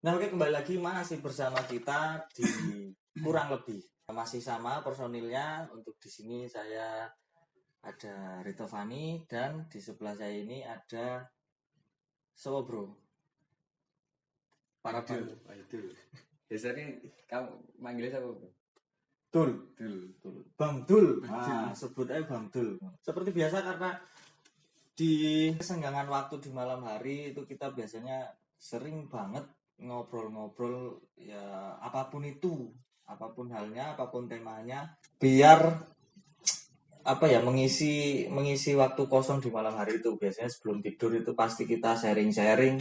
Nah, oke, kembali lagi masih bersama kita di kurang lebih masih sama personilnya. Untuk di sini saya ada Rito Fani dan di sebelah saya ini ada Sowo Bro. Para Aidul. Biasanya kamu manggilnya siapa, Bro? Dul. Bang Dul. Bang Dul. Sebut aja Bang Dul. Seperti biasa, karena di kesenggangan waktu di malam hari itu kita biasanya sering banget ngobrol-ngobrol, ya apapun itu, apapun halnya, apapun temanya, biar mengisi waktu kosong di malam hari itu. Biasanya sebelum tidur itu pasti kita sharing-sharing,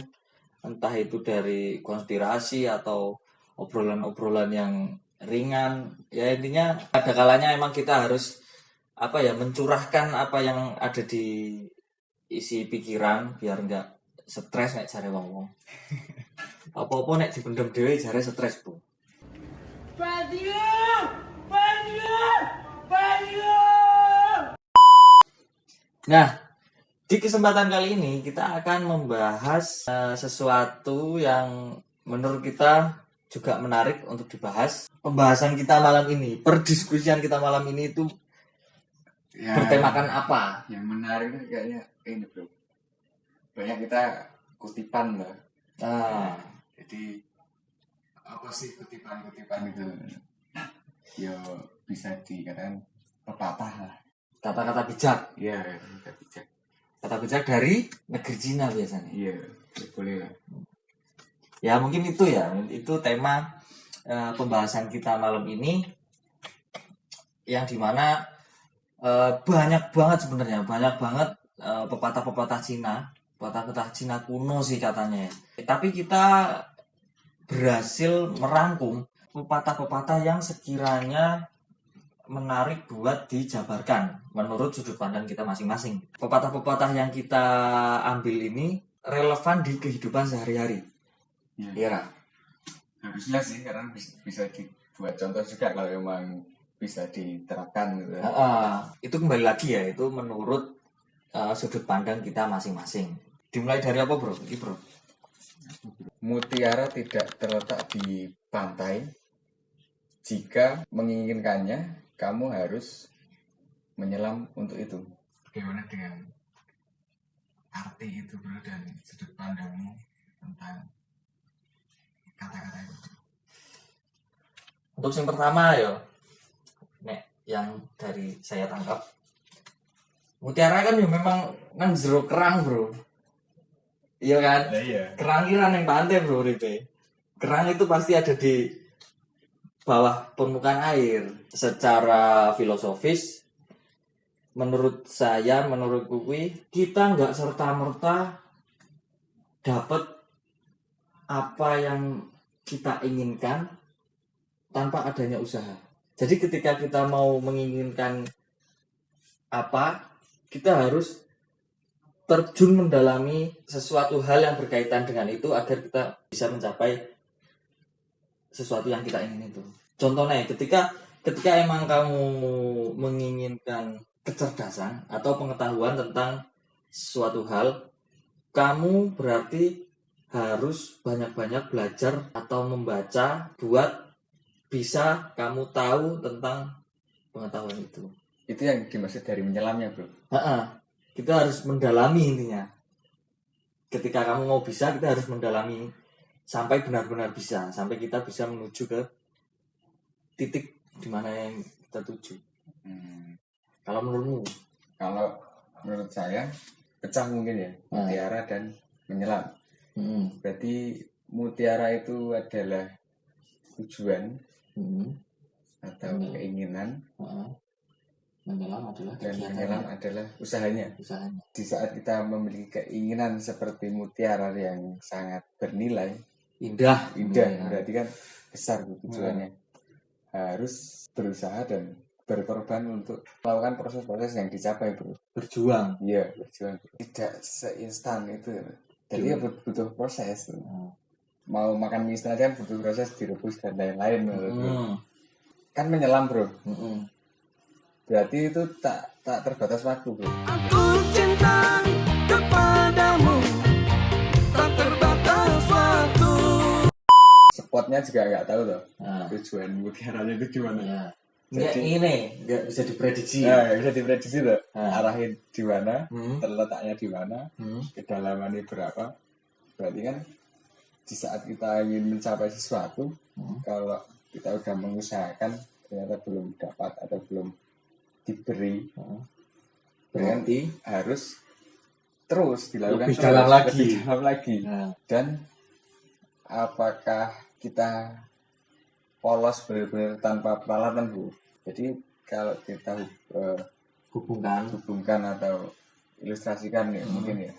entah itu dari konspirasi atau obrolan-obrolan yang ringan. Ya intinya ada kalanya emang kita harus mencurahkan apa yang ada di isi pikiran biar enggak stres nek jare wong-wong. Apa-apa nek dipendem dhewe jare stres, Bu. Nah, di kesempatan kali ini kita akan membahas sesuatu yang menurut kita juga menarik untuk dibahas. Pembahasan kita malam ini, perdiskusian kita malam ini itu Ya, bertemakan apa? yang menarik itu kayaknya ini, Bro. Banyak kita kutipan lah. Nah, Jadi apa sih kutipan itu? Ya bisa dikatakan pepatah lah. kata-kata bijak. Iya, kita bijak. Kata bijak dari negeri Cina biasanya. Iya, boleh lah. Ya mungkin itu tema pembahasan kita malam ini, yang dimana banyak banget pepatah-pepatah Cina kuno sih katanya. Tapi kita berhasil merangkum pepatah-pepatah yang sekiranya menarik buat dijabarkan menurut sudut pandang kita masing-masing. Pepatah-pepatah yang kita ambil ini relevan di kehidupan sehari-hari. Iya. Harusnya sih, karena bisa dibuat contoh juga kalau memang bisa diterapkan gitu. Itu kembali lagi ya, itu menurut sudut pandang kita masing-masing. Dimulai dari apa, Bro? Ini, Bro. Mutiara tidak terletak di pantai. Jika menginginkannya, kamu harus menyelam untuk itu. Bagaimana dengan arti itu, Bro, dan sudut pandangmu tentang kata-kata itu? Untuk yang pertama yang dari saya tangkap, mutiara kan ya memang nang jero kerang, Bro. Iya kan? Iya. Kerang kira yang pantai, Bro, Ripe. Kerang itu pasti ada di bawah permukaan air. Secara filosofis, menurut kuwi, kita nggak serta-merta dapat apa yang kita inginkan tanpa adanya usaha. Jadi ketika kita mau menginginkan apa, kita harus terjun mendalami sesuatu hal yang berkaitan dengan itu agar kita bisa mencapai sesuatu yang kita ingin itu. Contohnya, ketika emang kamu menginginkan kecerdasan atau pengetahuan tentang suatu hal, kamu berarti harus banyak-banyak belajar atau membaca buat bisa kamu tahu tentang pengetahuan itu. Itu yang dimaksud dari menyelamnya, Bro. Kita harus mendalami intinya. Ketika kamu mau bisa, kita harus mendalami sampai benar-benar bisa, sampai kita bisa menuju ke titik di mana yang kita tuju. Kalau menurutmu? Kalau menurut saya, pecah mungkin ya, mutiara dan menyelam. Berarti mutiara itu adalah tujuan atau keinginan, menyelam adalah dan menyelam adalah usahanya. Di saat kita memiliki keinginan seperti mutiara yang sangat bernilai, indah, berarti kan besar tujuannya. Harus berusaha dan berkorban untuk melakukan proses-proses yang dicapai, Bro. Berjuang. Iya, berjuang. Tidak seinstan itu. Jadi ya butuh proses. Mau makan mie instan kan butuh proses, direbus dan lain-lain. Kan menyelam, Bro. Berarti itu tak terbatas waktu, Bro. Aku cinta kepadamu, tak terbatas waktu. spotnya juga nggak tahu tuh. Tujuan mutiaranya itu di mana. Ya. Jadi nggak bisa diprediksi. Nggak bisa diprediksi tuh. Arahin di mana, terletaknya di mana, kedalamannya berapa. Berarti kan di saat kita ingin mencapai sesuatu, kalau kita udah mengusahakan ternyata belum dapat atau belum diberi, berarti harus terus dilakukan lebih dalam lagi. Dan apakah kita polos benar-benar tanpa peralatan, Bu? Jadi kalau kita hubungkan atau ilustrasikan ya mungkin ya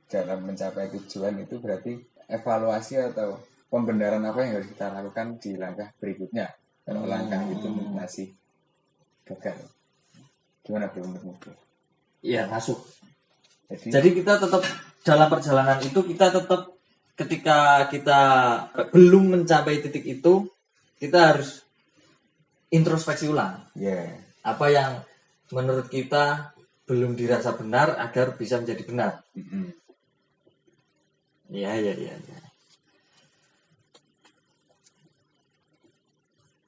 dalam mencapai tujuan itu berarti evaluasi atau pembenaran apa yang harus kita lakukan di langkah berikutnya kalau langkah itu masih gagal. Gimana Bro menurutmu? Iya, masuk. Jadi kita tetap dalam perjalanan itu kita tetap ketika kita belum mencapai titik itu kita harus introspeksi ulang. Apa yang menurut kita belum dirasa benar agar bisa menjadi benar. Iya.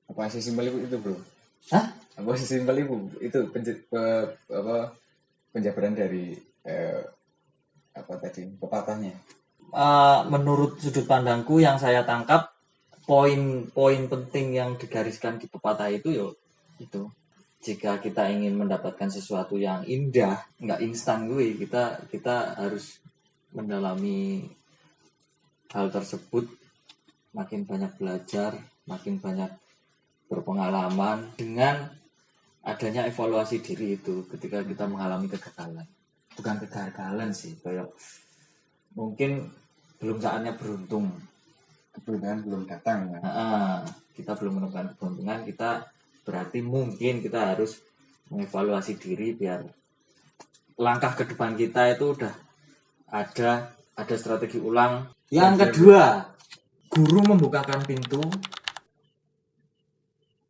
Apa sesimpel itu Bro? Hah? Apa sesimpel itu penjabaran dari pepatahnya? Menurut sudut pandangku yang saya tangkap, poin-poin penting yang digariskan di pepatah itu itu jika kita ingin mendapatkan sesuatu yang indah, nggak instan kita harus mendalami hal tersebut, makin banyak belajar, makin banyak berpengalaman dengan adanya evaluasi diri itu ketika kita mengalami kegagalan. Bukan kegagalan sih, kayak mungkin belum saatnya beruntung. Keberuntungan belum datang kan? Kita belum menemukan keberuntungan, kita berarti mungkin kita harus mengevaluasi diri biar langkah ke depan kita itu udah ada strategi ulang. Yang kedua, guru membukakan pintu,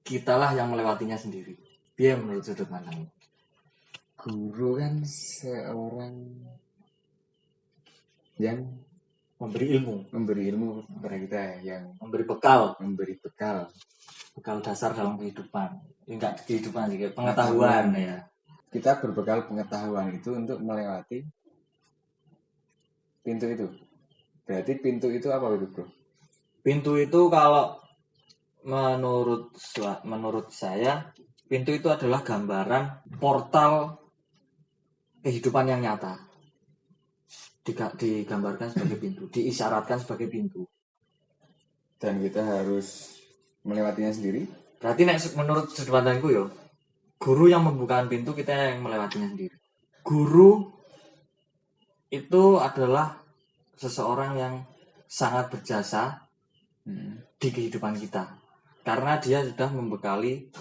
kitalah yang melewatinya sendiri. Dia menurut sudut pandang. Guru kan seorang yang memberi ilmu kepada kita, yang memberi bekal dasar dalam kehidupan. Enggak kehidupan sih, pengetahuan ya. Kita berbekal pengetahuan itu untuk melewati pintu itu. Berarti pintu itu apa itu, Bro? Pintu itu kalau menurut saya, pintu itu adalah gambaran portal kehidupan yang nyata. Digambarkan sebagai pintu, diisyaratkan sebagai pintu. Dan kita harus melewatinya sendiri. Berarti menurut sudut pandangku guru yang membukakan pintu, kita yang melewatinya sendiri. Guru itu adalah seseorang yang sangat berjasa di kehidupan kita. Karena dia sudah membekali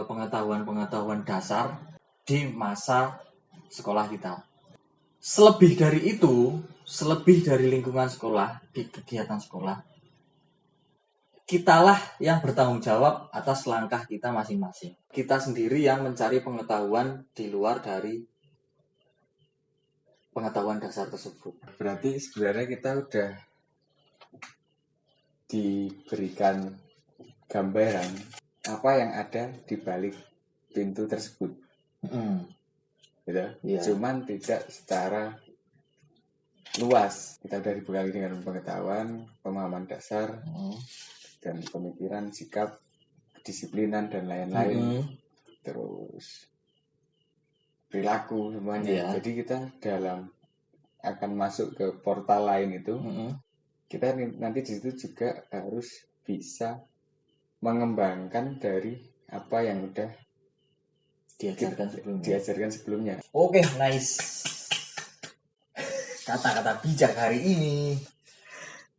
pengetahuan-pengetahuan dasar di masa sekolah kita. Selebih dari lingkungan sekolah, di kegiatan sekolah, kitalah yang bertanggung jawab atas langkah kita masing-masing. Kita sendiri yang mencari pengetahuan di luar dari pengetahuan dasar tersebut. Berarti sebenarnya kita udah diberikan gambaran apa yang ada di balik pintu tersebut. Gitu? Yeah. Cuman tidak secara luas. Kita udah dibekali dengan pengetahuan, pemahaman dasar, dan pemikiran, sikap, kedisiplinan dan lain-lain. Terus perilaku semuanya. Yeah. Jadi kita akan masuk ke portal lain itu. Kita nanti di situ juga harus bisa mengembangkan dari apa yang udah diajarkan sebelumnya. Oke, nice. Kata-kata bijak hari ini.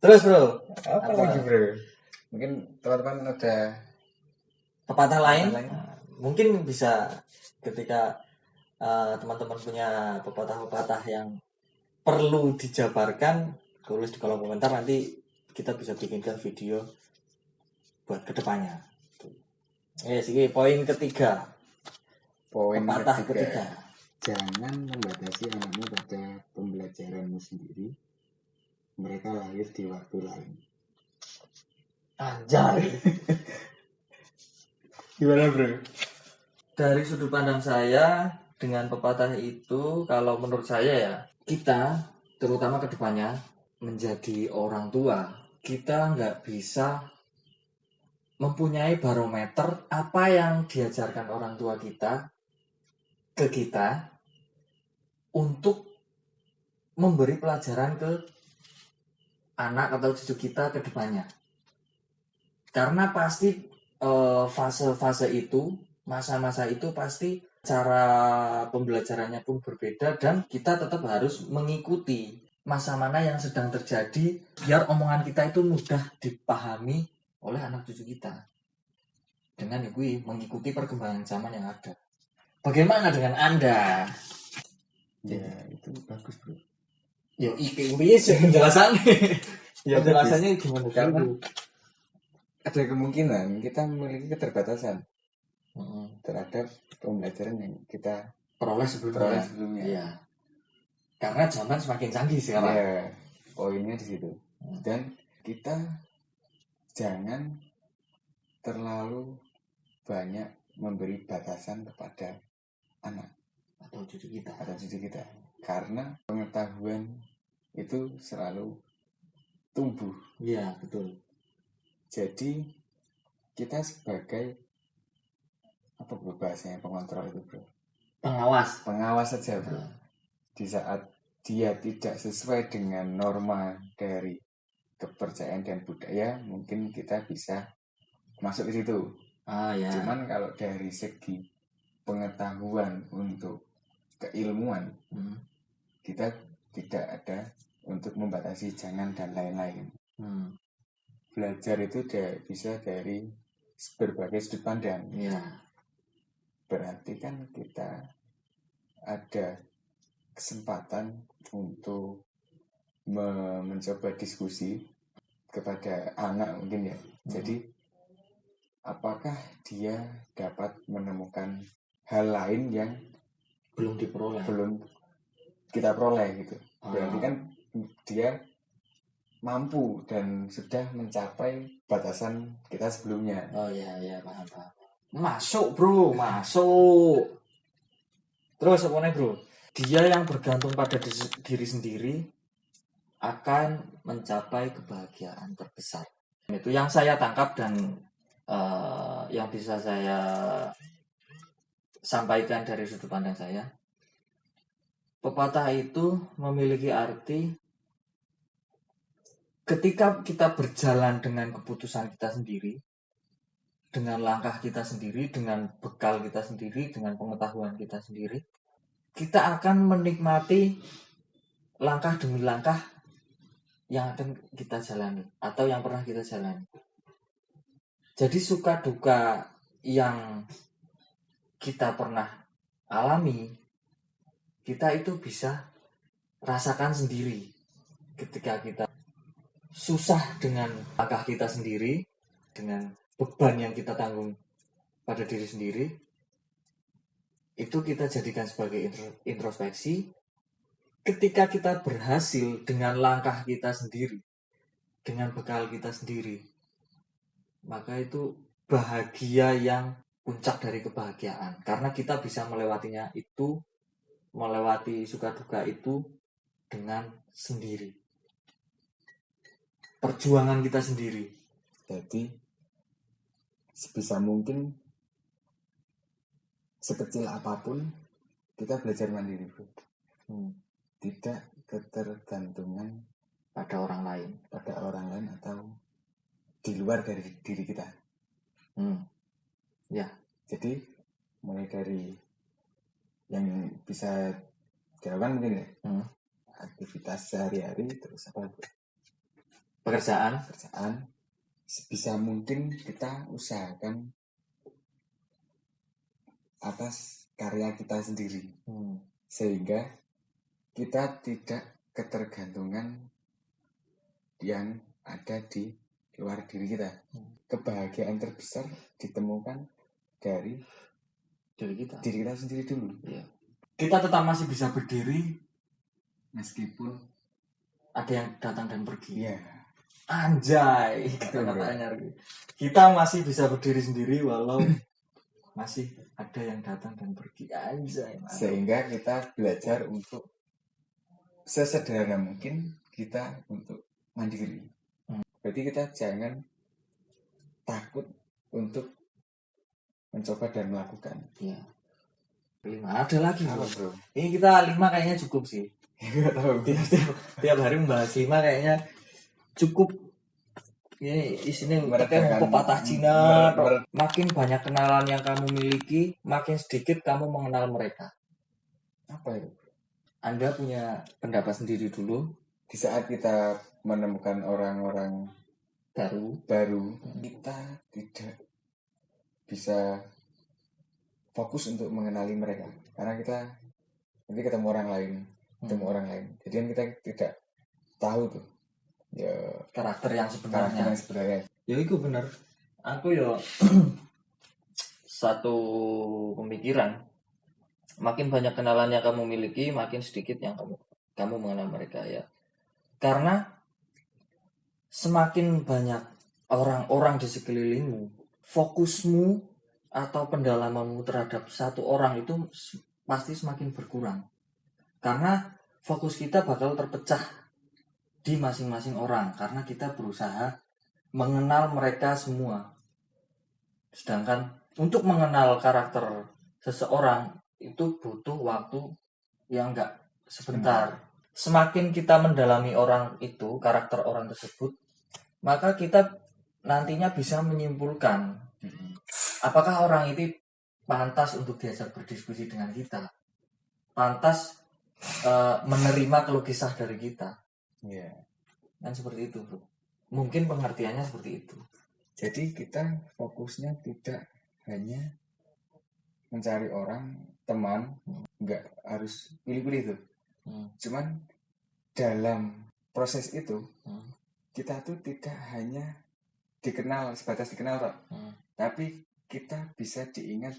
Terus Bro, apa lagi Bro? Mungkin teman-teman ada pepatah lain? Mungkin bisa ketika teman-teman punya pepatah-pepatah yang perlu dijabarkan, tulis di kolom komentar, nanti kita bisa bikinkan video buat kedepannya. Sih, poin ketiga. Pepatah ketiga. Jangan membatasi anakmu pada pembelajaranmu sendiri. Mereka lahir di waktu lain. Anjay. Gimana bro? Dari sudut pandang saya, dengan pepatah itu, kalau menurut saya ya, kita, terutama kedepannya, menjadi orang tua, kita nggak bisa mempunyai barometer apa yang diajarkan orang tua kita ke kita untuk memberi pelajaran ke anak atau cucu kita ke depannya. Karena pasti fase-fase itu, masa-masa itu pasti cara pembelajarannya pun berbeda dan kita tetap harus mengikuti masa mana yang sedang terjadi biar omongan kita itu mudah dipahami oleh anak cucu kita. Dengan itu mengikuti perkembangan zaman yang ada. Bagaimana dengan Anda? Ya, itu bagus bro. Yo, iki penjelasannya. Ya, Penjelasannya gimana? Karena ada kemungkinan kita memiliki keterbatasan terhadap pembelajaran yang kita peroleh sebelumnya. Iya. Karena zaman semakin canggih sekarang. Ya, poinnya di situ. Dan kita jangan terlalu banyak memberi batasan kepada anak atau cucu kita. Karena pengetahuan itu selalu tumbuh. Iya, betul. Jadi kita sebagai apa bro bahasanya, pengontrol itu bro? Pengawas saja bro. Di saat dia tidak sesuai dengan norma dari kepercayaan dan budaya, mungkin kita bisa masuk ke situ. Ya. Cuman kalau dari segi pengetahuan untuk keilmuan, kita tidak ada untuk membatasi jangan dan lain-lain. Belajar itu bisa dari berbagai sudut pandang. Ya. Berarti kan kita ada kesempatan untuk mencoba diskusi kepada anak mungkin ya. Jadi apakah dia dapat menemukan hal lain yang belum kita peroleh gitu. Berarti kan dia mampu dan sudah mencapai batasan kita sebelumnya. Iya, paham. Masuk bro. Terus apa nih bro? Dia yang bergantung pada diri sendiri akan mencapai kebahagiaan terbesar. Itu yang saya tangkap dan yang bisa saya sampaikan dari sudut pandang saya. Pepatah itu memiliki arti ketika kita berjalan dengan keputusan kita sendiri, dengan langkah kita sendiri, dengan bekal kita sendiri, dengan pengetahuan kita sendiri, kita akan menikmati langkah demi langkah yang akan kita jalani atau yang pernah kita jalani. Jadi suka duka yang kita pernah alami, kita itu bisa rasakan sendiri. Ketika kita susah dengan langkah kita sendiri, dengan beban yang kita tanggung pada diri sendiri, itu kita jadikan sebagai introspeksi. Ketika kita berhasil dengan langkah kita sendiri, dengan bekal kita sendiri, maka itu bahagia yang puncak dari kebahagiaan. Karena kita bisa melewatinya itu, melewati suka duka itu dengan sendiri. Perjuangan kita sendiri. Jadi sebisa mungkin, sekecil apapun, kita belajar mandiri bro. Tidak ketergantungan pada orang lain atau di luar dari diri kita. Ya. Jadi mulai dari yang bisa dilakukan mungkin ya, aktivitas sehari-hari, terus apa bro? Pekerjaan. Sebisa mungkin kita usahakan atas karya kita sendiri, sehingga kita tidak ketergantungan yang ada di luar diri kita. Kebahagiaan terbesar ditemukan dari diri kita sendiri dulu. Ya. Kita tetap masih bisa berdiri meskipun ada yang datang dan pergi. Ya. Anjay, kata-katanya. Kita masih bisa berdiri sendiri walau masih ada yang datang dan pergi. Anjay. Sehingga kita belajar untuk sesederhana mungkin kita untuk mandiri. Berarti kita jangan takut untuk mencoba dan melakukan. Iya. 5 ada lagi Apa, bro? Ini kita 5 kayaknya cukup sih. Enggak tahu. Tiap hari membahas 5 kayaknya cukup. Ini isinya kayak pepatah Cina. Makin banyak kenalan yang kamu miliki, makin sedikit kamu mengenal mereka. Apa itu? Anda punya pendapat sendiri dulu. Di saat kita menemukan orang-orang baru, kita tidak bisa fokus untuk mengenali mereka karena kita nanti ketemu orang lain, jadi kan kita tidak tahu tuh ya karakter yang sebenarnya. Ya itu benar. Aku ya satu pemikiran, makin banyak kenalan yang kamu miliki, makin sedikit yang kamu mengenal mereka ya. Karena semakin banyak orang-orang di sekelilingmu, fokusmu atau pendalamanmu terhadap satu orang itu pasti semakin berkurang. Karena fokus kita bakal terpecah di masing-masing orang karena kita berusaha mengenal mereka semua. Sedangkan untuk mengenal karakter seseorang itu butuh waktu yang enggak sebentar. Semakin kita mendalami orang itu, karakter orang tersebut, maka kita nantinya bisa menyimpulkan apakah orang itu pantas untuk diajak berdiskusi dengan kita, pantas menerima keluh kesah dari kita. Kan seperti itu, bro. Mungkin pengertiannya seperti itu. Jadi kita fokusnya tidak hanya mencari orang, teman, nggak harus pilih-pilih tuh. Cuman dalam proses itu kita tuh tidak hanya dikenal, sebatas dikenal toh. Tapi kita bisa diingat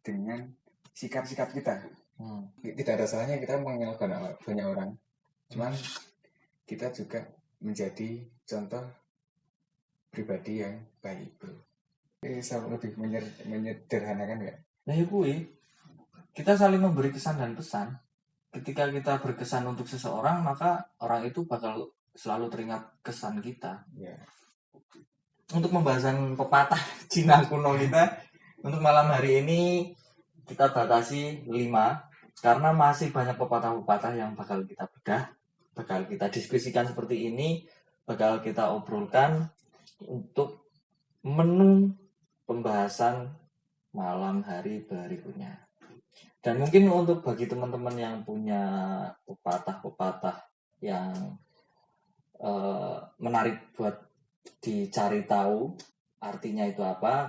dengan sikap-sikap kita. Tidak ada salahnya kita mengenal banyak orang. Cuman kita juga menjadi contoh pribadi yang baik, bro. Bisa lebih menyederhanakan nggak? Nah ya kita saling memberi kesan dan pesan. Ketika kita berkesan untuk seseorang, maka orang itu bakal selalu teringat kesan kita. Untuk pembahasan pepatah Cina kuno kita, untuk malam hari ini kita batasi 5, karena masih banyak pepatah-pepatah yang bakal kita bedah, bakal kita diskusikan seperti ini, bakal kita obrolkan untuk menu pembahasan malam hari berikutnya. Dan mungkin untuk bagi teman-teman yang punya pepatah-pepatah yang menarik buat dicari tahu artinya itu apa,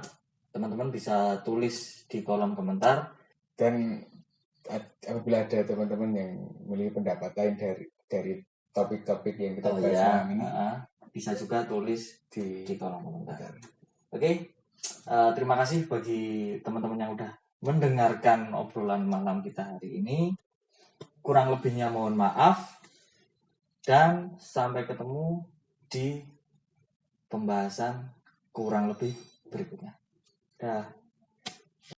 teman-teman bisa tulis di kolom komentar. Dan apabila ada teman-teman yang memiliki pendapat lain dari topik-topik yang kita bahas malam ini, bisa juga tulis di kolom komentar. Oke. Terima kasih bagi teman-teman yang udah mendengarkan obrolan malam kita hari ini. Kurang lebihnya mohon maaf. Dan sampai ketemu di pembahasan kurang lebih berikutnya. Dah.